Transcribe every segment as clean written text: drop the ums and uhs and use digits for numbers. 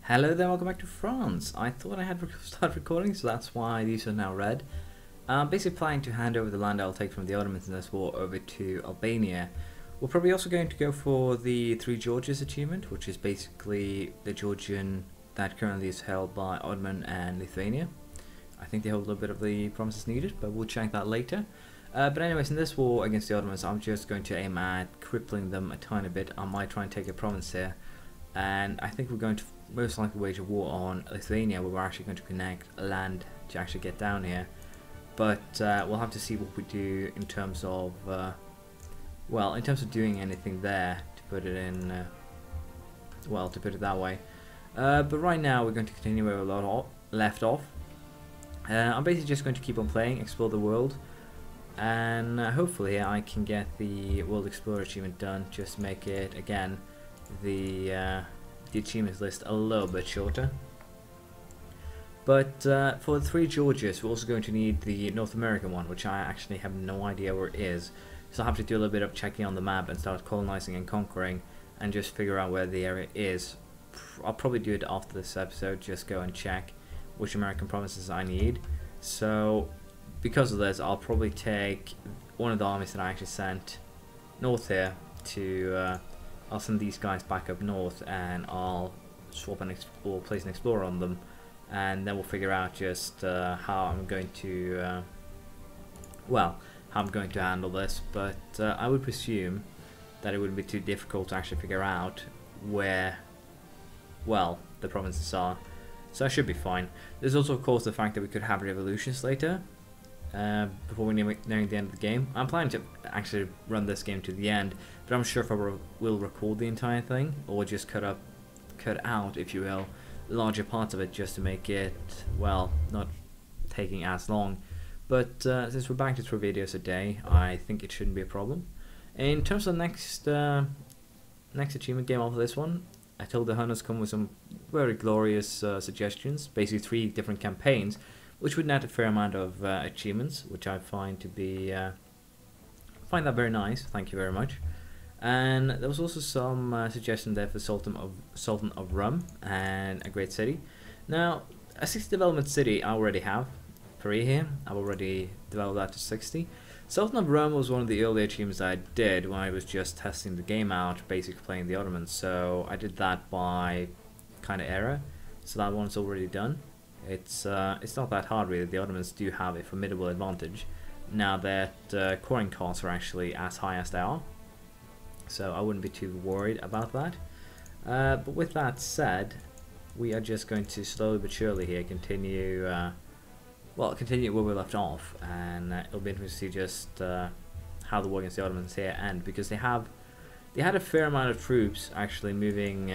Hello there, welcome back to France. I thought I had started recording, so that's why these are now red. I'm basically planning to hand over the land I'll take from the Ottomans in this war over to Albania. We're probably also going to go for the Three Georges achievement, which is basically the Georgian that currently is held by Ottoman and Lithuania. I think they hold a little bit of the promises needed, but we'll check that later. But anyways, in this war against the Ottomans, I'm just going to aim at crippling them a tiny bit. I might try and take a province here, and I think we're going to most likely wage a war on Lithuania, where we're actually going to connect land to actually get down here. But we'll have to see what we do in terms of, well, in terms of doing anything there to put it in, well, to put it that way. But right now we're going to continue where we left off. I'm basically just going to keep on playing, explore the world, and hopefully I can get the World Explorer achievement done, just to make it, again, the achievements list a little bit shorter. But for the Three Georges, we're also going to need the North American one, which I actually have no idea where it is. So I'll have to do a little bit of checking on the map and start colonizing and conquering and just figure out where the area is. I'll probably do it after this episode, just go and check which American provinces I need. So because of this, I'll probably take one of the armies that I actually sent north here to I'll send these guys back up north, and I'll swap or place an explorer on them, and then we'll figure out just how I'm going to well, how I'm going to handle this. But I would presume that it wouldn't be too difficult to actually figure out where, well, the provinces are, so I should be fine. There's also, of course, the fact that we could have revolutions later before we're nearing the end of the game. I'm planning to actually run this game to the end, but I'm sure if I will record the entire thing, or just cut out, if you will, larger parts of it, just to make it, well, not taking as long. But since we're back to 3 videos a day, I think it shouldn't be a problem. In terms of the next achievement game after this one, I told the hunters come with some very glorious suggestions, basically 3 different campaigns, which would net a fair amount of achievements, which I find to be find that very nice. Thank you very much. And there was also some suggestion there for Sultan of Rum and a great city. Now, a 60 development city I already have, 3 here. I've already developed that to 60. Sultan of Rum was one of the early achievements I did when I was just testing the game out, basically playing the Ottomans. So I did that by kind of era. So that one's already done. It's not that hard really. The Ottomans do have a formidable advantage now that coring costs are actually as high as they are, so I wouldn't be too worried about that. But with that said, we are just going to slowly but surely here continue well, continue where we left off, and it'll be interesting to see just how the war against the Ottomans here end, because they had a fair amount of troops actually moving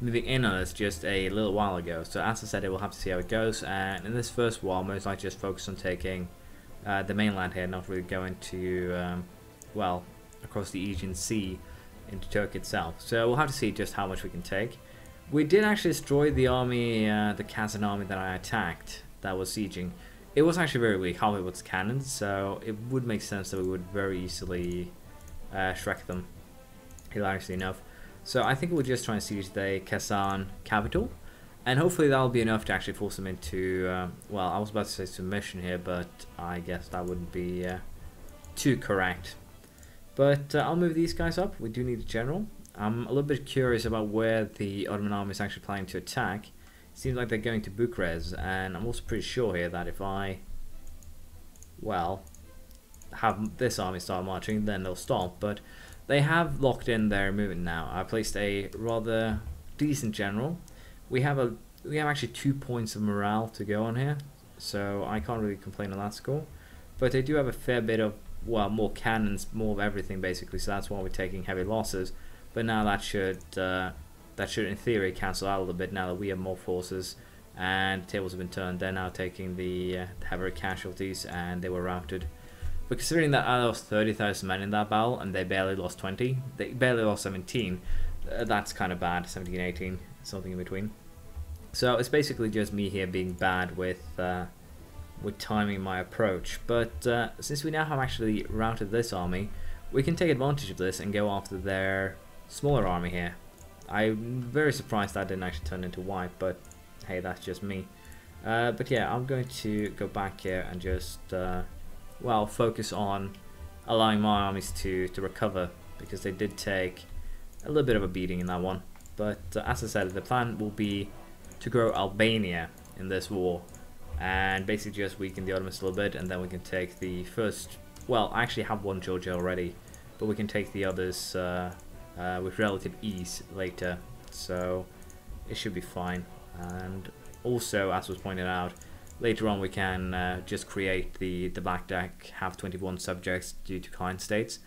in on us just a little while ago. So as I said, we'll have to see how it goes, and in this first war I'll most likely just focus on taking the mainland here, not really going to well, across the Aegean Sea into Turkey itself. So we'll have to see just how much we can take. We did actually destroy the army, the Kazan army that I attacked that was sieging. It was actually very weak, half of its cannons, so it would make sense that we would very easily shrek them, hilariously enough. So I think we'll just try and siege the Kazan capital, and hopefully that'll be enough to actually force them into, well, I was about to say submission here, but I guess that wouldn't be too correct. But I'll move these guys up. We do need a general. I'm a little bit curious about where the Ottoman army is actually planning to attack. It seems like they're going to Bucharest, and I'm also pretty sure here that if I, well, have this army start marching, then they'll stop. But they have locked in their movement now. I placed a rather decent general. We have actually 2 points of morale to go on here, so I can't really complain on that score. But they do have a fair bit of, well, more cannons, more of everything basically. So that's why we're taking heavy losses. But now that should in theory cancel out a little bit now that we have more forces and tables have been turned. They're now taking the heavier casualties, and they were routed. But considering that I lost 30,000 men in that battle and they barely lost 20, they barely lost 17, that's kind of bad. 17, 18, something in between. So it's basically just me here being bad with timing my approach. But since we now have actually routed this army, we can take advantage of this and go after their smaller army here. I'm very surprised that didn't actually turn into white, but hey, that's just me. But yeah, I'm going to go back here and just, well, focus on allowing my armies to recover, because they did take a little bit of a beating in that one. But as I said, the plan will be to grow Albania in this war, and basically just weaken the Ottomans a little bit, and then we can take the first, well, I actually have one Georgia already, but we can take the others with relative ease later, so it should be fine. And also, as was pointed out, later on we can just create the black deck, have 21 subjects due to client states,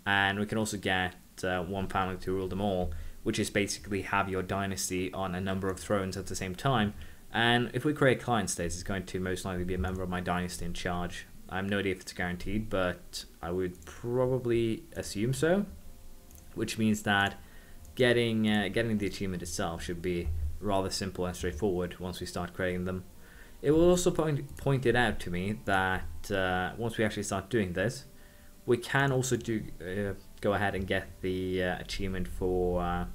and we can also get one family to rule them all, which is basically have your dynasty on a number of thrones at the same time. And if we create client states, it's going to most likely be a member of my dynasty in charge. I have no idea if it's guaranteed, but I would probably assume so, which means that getting the achievement itself should be rather simple and straightforward once we start creating them. It will also pointed out to me that once we actually start doing this, we can also go ahead and get the achievement for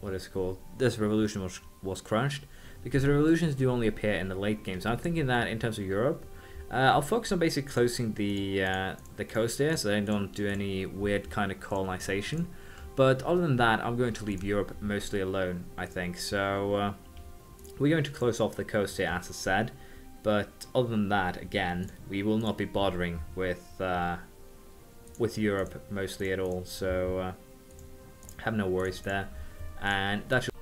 what is it called? This revolution was crushed, because revolutions do only appear in the late game. So I'm thinking that in terms of Europe, I'll focus on basically closing the coast here, so I don't do any weird kind of colonization. But other than that, I'm going to leave Europe mostly alone, I think. So we're going to close off the coast here, as I said. But other than that, again, we will not be bothering with Europe mostly at all. So have no worries there. And that should...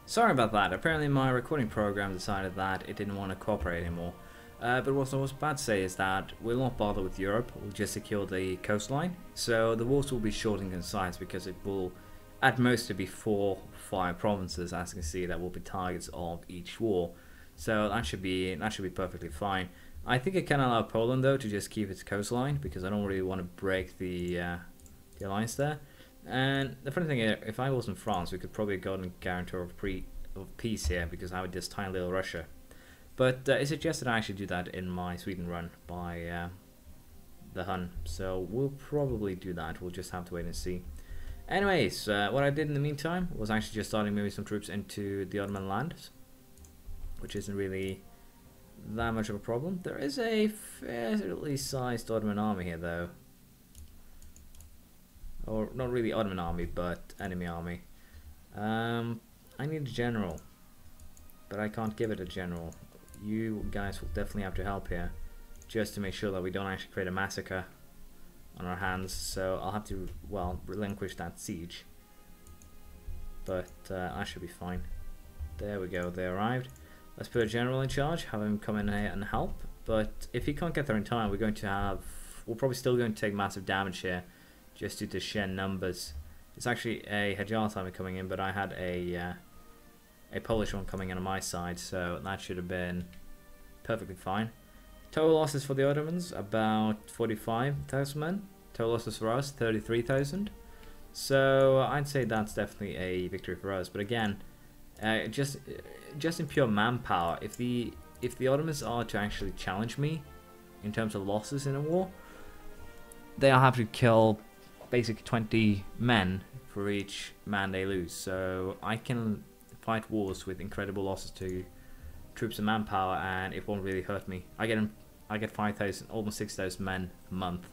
Sorry about that. Apparently my recording program decided that it didn't want to cooperate anymore. But what I was about to say is that we'll not bother with Europe, we'll just secure the coastline. So the wars will be short and concise, because it will at most be 4 or 5 provinces, as you can see, that will be targets of each war. So that should be perfectly fine. I think I can allow Poland though to just keep its coastline, because I don't really want to break the alliance there. And the funny thing is, if I was in France, we could probably have gotten a guarantor of peace here, because I would just tiny little Russia. But it's suggested I actually do that in my Sweden run by the Hun, so we'll probably do that. We'll just have to wait and see. Anyways, what I did in the meantime was actually just starting moving some troops into the Ottoman lands, which isn't really that much of a problem. There is a fairly sized Ottoman army here though. Or not really Ottoman army, but enemy army. I need a general, but I can't give it a general. You guys will definitely have to help here, just to make sure that we don't actually create a massacre on our hands. So I'll have to, well, relinquish that siege. But I should be fine. There we go, they arrived. Let's put a general in charge, have him come in here and help. But if he can't get there in time, we're probably still going to take massive damage here, just due to sheer numbers. It's actually a Hejaz army coming in, but I had a Polish one coming in on my side, so that should have been perfectly fine. Total losses for the Ottomans, about 45,000 men. Total losses for us, 33,000. So I'd say that's definitely a victory for us. But again, just in pure manpower, if the Ottomans are to actually challenge me in terms of losses in a war, they'll have to kill basically 20 men for each man they lose. So I can fight wars with incredible losses to troops and manpower, and it won't really hurt me. I get 5,000, almost 6,000 men a month,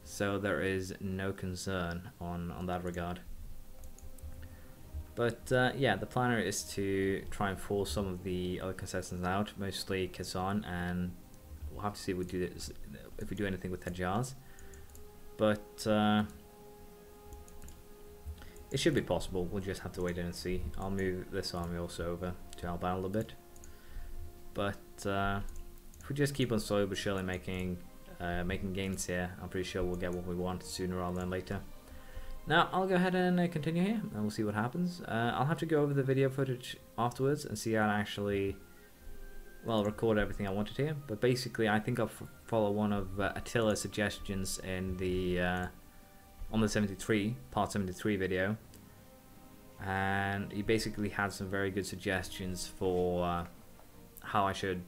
so there is no concern on that regard. But yeah, the plan is to try and force some of the other concessions out, mostly Kazan, and we'll have to see if we do anything with Hejaz. But it should be possible. We'll just have to wait and see. I'll move this army also over to help out a little bit. But if we just keep on slowly but surely making gains here, I'm pretty sure we'll get what we want sooner rather than later. Now I'll go ahead and continue here, and we'll see what happens. I'll have to go over the video footage afterwards and see how to actually, well, record everything I wanted here. But basically, I think I'll follow one of Attila's suggestions in the on the part 73 video, and he basically had some very good suggestions for how I should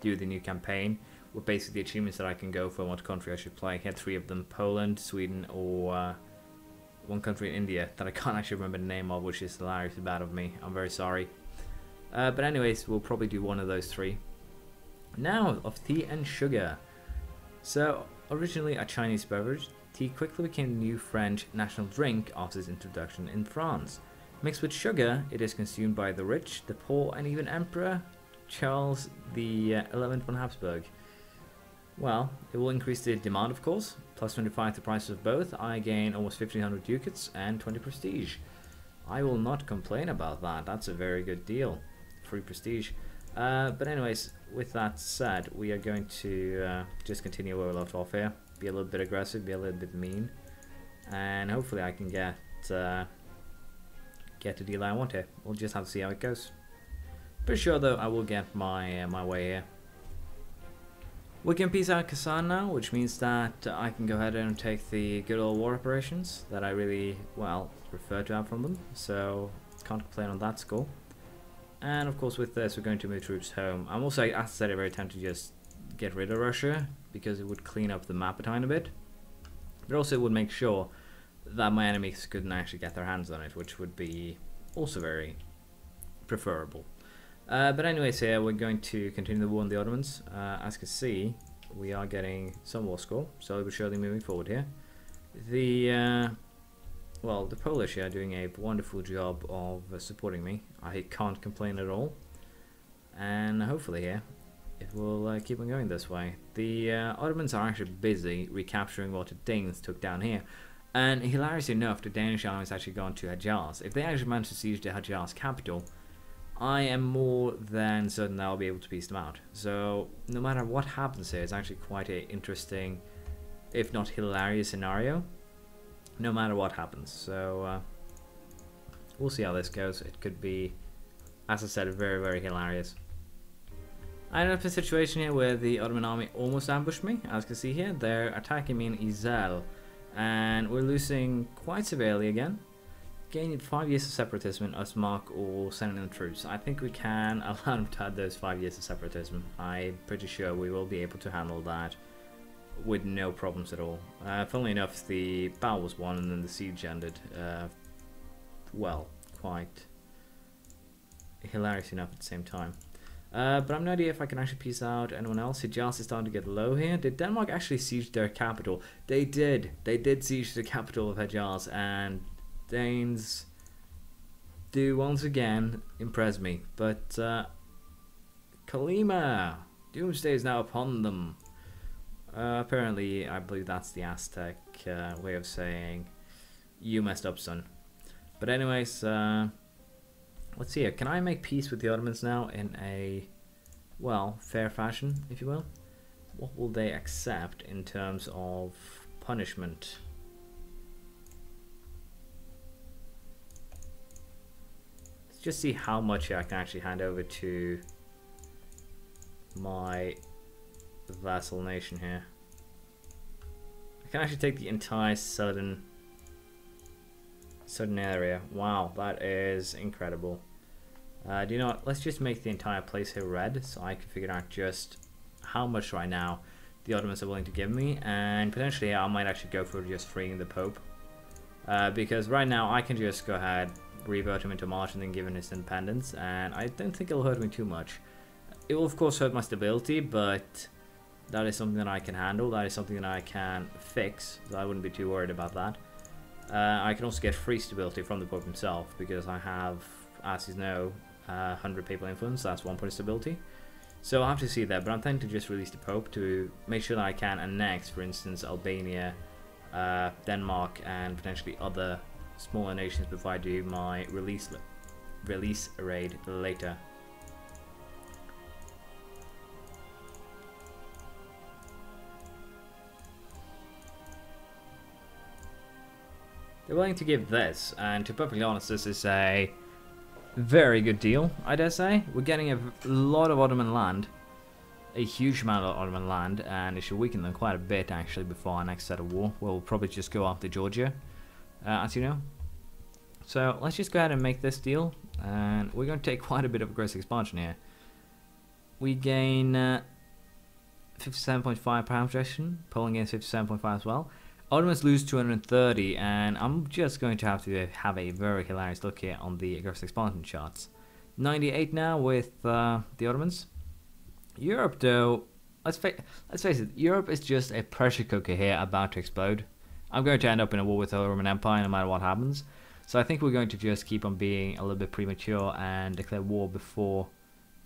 do the new campaign, were basically the achievements that I can go for what country I should play. I had 3 of them: Poland, Sweden, or one country in India that I can't actually remember the name of, which is hilariously bad of me. I'm very sorry. But anyways, we'll probably do one of those 3. Now, of tea and sugar. So, originally a Chinese beverage, tea quickly became the new French national drink after its introduction in France. Mixed with sugar, it is consumed by the rich, the poor, and even Emperor Charles the 11th von Habsburg. Well, it will increase the demand, of course. Plus 25 the price of both. I gain almost 1500 ducats and 20 prestige. I will not complain about that. That's a very good deal. Free prestige. But anyways, with that said, we are going to just continue where we left off here. Be a little bit aggressive, be a little bit mean. And hopefully I can get the deal I want here. We'll just have to see how it goes. Pretty sure though I will get my my way here. We can peace out Kazan now, which means that I can go ahead and take the good old war reparations that I really, well, prefer to have from them. So can't complain on that score. And of course with this we're going to move troops home. I'm also, as I said, very tempted to just get rid of Russia because it would clean up the map a tiny bit. But also it would make sure that my enemies couldn't actually get their hands on it, which would be also very preferable. But anyways, here we're going to continue the war on the Ottomans. As you can see, we are getting some war score, slowly but surely moving forward here. The well, the Polish are doing a wonderful job of supporting me. I can't complain at all, and hopefully here it will keep on going this way. The Ottomans are actually busy recapturing what the Danes took down here. And hilariously enough, the Danish army has actually gone to Hejaz. If they actually manage to siege the Hejaz capital, I am more than certain that I'll be able to piece them out. So no matter what happens here, it's actually quite an interesting, if not hilarious scenario. No matter what happens. So we'll see how this goes. It could be, as I said, very, very hilarious. I ended up in a situation here where the Ottoman army almost ambushed me. As you can see here, they're attacking me in Izel. And we're losing quite severely again. Gaining 5 years of separatism in Ostmark or sending in troops. I think we can allow them to have those 5 years of separatism. I'm pretty sure we will be able to handle that with no problems at all. Funnily enough, the battle was won and then the siege ended. Well, quite hilarious enough at the same time. But I have no idea if I can actually piece out anyone else. Hejaz is starting to get low here. Did Denmark actually siege their capital? They did. They did siege the capital of Hejaz, and Danes do once again impress me. But Kalima, doomsday is now upon them. Apparently, I believe that's the Aztec way of saying you messed up, son. But anyways, let's see here. Can I make peace with the Ottomans now in a, well, fair fashion, if you will? What will they accept in terms of punishment? Let's just see how much I can actually hand over to my vassal nation here. I can actually take the entire southern area. Wow, that is incredible. Do you know what? Let's just make the entire place here red so I can figure out just how much right now the Ottomans are willing to give me, and potentially I might actually go for just freeing the Pope. Because right now I can just go ahead, revert him into March and then give him his independence, and I don't think it'll hurt me too much. It will of course hurt my stability, but that is something that I can handle. That is something that I can fix, so I wouldn't be too worried about that. I can also get free stability from the Pope himself because I have, as you know, 100 papal influence. That's 1 point of stability. So I'll have to see that, but I'm thinking to just release the Pope to make sure that I can annex, for instance, Albania, Denmark, and potentially other smaller nations before I do my release raid later. They're willing to give this, and to be perfectly honest, this is a very good deal, I dare say. We're getting a lot of Ottoman land, a huge amount of Ottoman land, and it should weaken them quite a bit actually before our next set of war. We'll probably just go after Georgia, as you know. So let's just go ahead and make this deal, and we're going to take quite a bit of aggressive expansion here. We gain 57.5 power projection. Poland gains 57.5 as well. Ottomans lose 230, and I'm just going to have a very hilarious look here on the aggressive expansion charts. 98 now with the Ottomans. Europe, though, let's face it, Europe is just a pressure cooker here about to explode. I'm going to end up in a war with the Roman Empire no matter what happens. So I think we're going to just keep on being a little bit premature and declare war before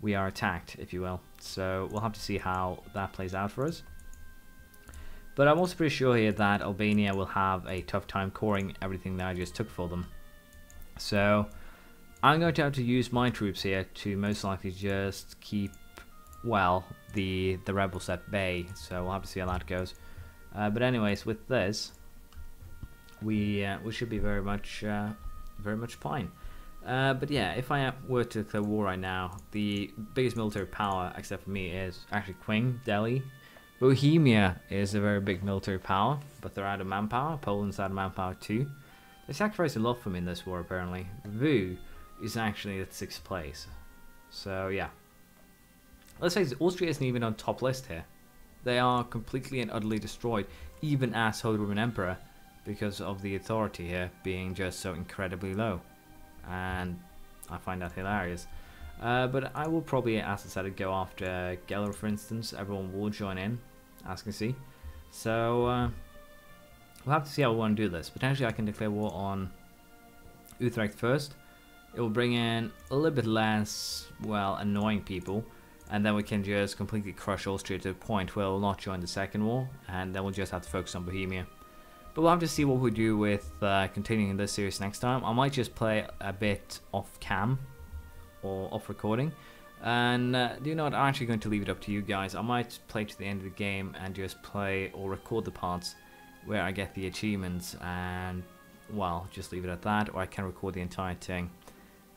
we are attacked, if you will. So we'll have to see how that plays out for us. But I'm also pretty sure here that Albania will have a tough time coring everything that I just took for them. So I'm going to have to use my troops here to most likely just keep, well, the rebels at bay. So we'll have to see how that goes. But anyways, with this, we should be very much fine. But yeah, if I were to declare war right now, the biggest military power, except for me, is actually Qing, Delhi. Bohemia is a very big military power, but they're out of manpower. Poland's out of manpower too. They sacrificed a lot for me in this war, apparently. Vu is actually at 6th place. So yeah. Let's face it, Austria isn't even on top list here. They are completely and utterly destroyed, even as Holy Roman Emperor, because of the authority here being just so incredibly low. And I find that hilarious. But I will probably, as I said, go after Geller, for instance. Everyone will join in, as you can see. So we'll have to see how we want to do this. Potentially I can declare war on Utrecht first. It will bring in a little bit less, well, annoying people. And then we can just completely crush Austria to the point where we'll not join the second war. And then we'll just have to focus on Bohemia. But we'll have to see what we do with continuing this series next time. I might just play a bit off cam or off recording. And you know what, I'm actually going to leave it up to you guys. I might play to the end of the game and just play or record the parts where I get the achievements and, well, just leave it at that, or I can record the entire thing.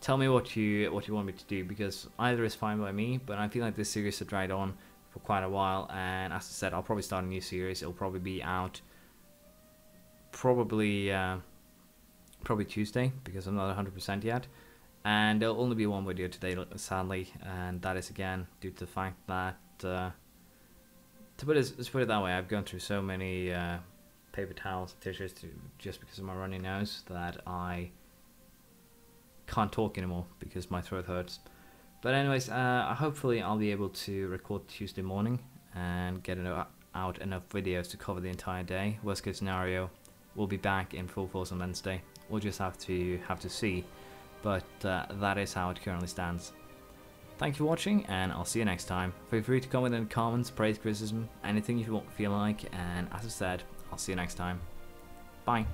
Tell me what you want me to do, because either is fine by me, but I feel like this series has dragged on for quite a while, and as I said, I'll probably start a new series. It'll probably be out probably Tuesday, because I'm not 100% yet. And there'll only be one video today, sadly, and that is again due to the fact that, let's put it that way, I've gone through so many paper towels and tissues just because of my runny nose that I can't talk anymore because my throat hurts. But anyways, hopefully I'll be able to record Tuesday morning and get out enough videos to cover the entire day. Worst case scenario, we'll be back in full force on Wednesday. We'll just have to see. But that is how it currently stands. Thank you for watching, and I'll see you next time. Feel free to comment in the comments, praise, criticism, anything you feel like, and as I said, I'll see you next time. Bye.